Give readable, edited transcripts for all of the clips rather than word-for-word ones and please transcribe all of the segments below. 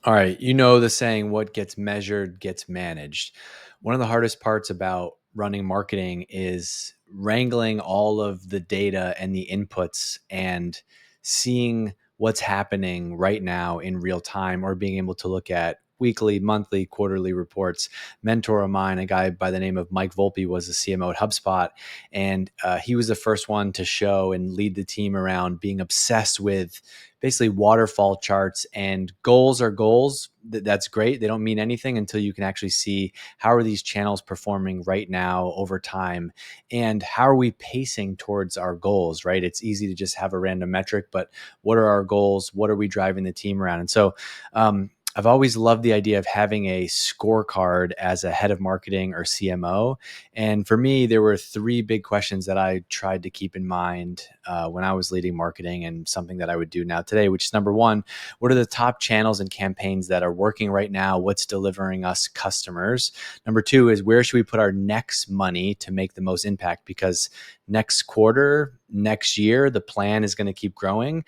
All right. You know the saying, what gets measured gets managed. One of the hardest parts about running marketing is wrangling all of the data and the inputs and seeing what's happening right now in real time, or being able to look at weekly, monthly, quarterly reports. Mentor of mine, a guy by the name of Mike Volpe, was the CMO at HubSpot. And he was the first one to show and lead the team around being obsessed with basically waterfall charts. And goals are goals. That's great. They don't mean anything until you can actually see how are these channels performing right now over time, and how are we pacing towards our goals, right? It's easy to just have a random metric, but what are our goals? What are we driving the team around? And so I've always loved the idea of having a scorecard as a head of marketing or CMO. And for me, there were three big questions that I tried to keep in mind when I was leading marketing, and something that I would do now today, which is number one, what are the top channels and campaigns that are working right now? What's delivering us customers? Number two is, where should we put our next money to make the most impact? Because next quarter, next year, the plan is going to keep growing.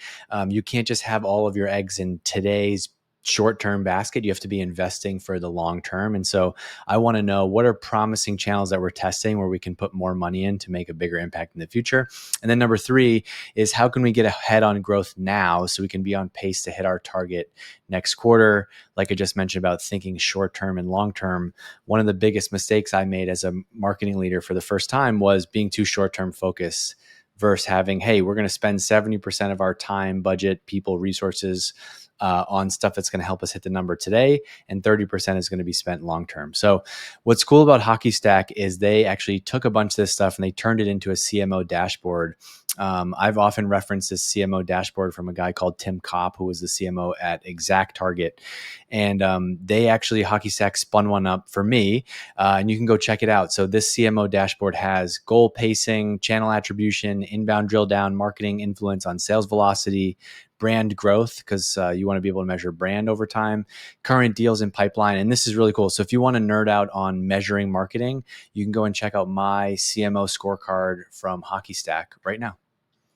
You can't just have all of your eggs in today's short-term basket. You have to be investing for the long term. And so I want to know, what are promising channels that we're testing where we can put more money in to make a bigger impact in the future? And then number three is, how can we get ahead on growth now so we can be on pace to hit our target next quarter? Like I just mentioned about thinking short-term and long-term, one of the biggest mistakes I made as a marketing leader for the first time was being too short-term focused versus having, hey, we're going to spend 70% of our time, budget, people, resources on stuff that's going to help us hit the number today, and 30% is going to be spent long term. So what's cool about Hockey Stack is they actually took a bunch of this stuff and they turned it into a CMO dashboard. I've often referenced this CMO dashboard from a guy called Tim Kopp, who was the CMO at Exact Target. And they actually, Hockey Stack spun one up for me, and you can go check it out. So this CMO dashboard has goal pacing, channel attribution, inbound drill down, marketing influence on sales velocity, brand growth, because you want to be able to measure brand over time, current deals in pipeline. And this is really cool. So if you want to nerd out on measuring marketing, you can go and check out my CMO scorecard from Hockey Stack right now.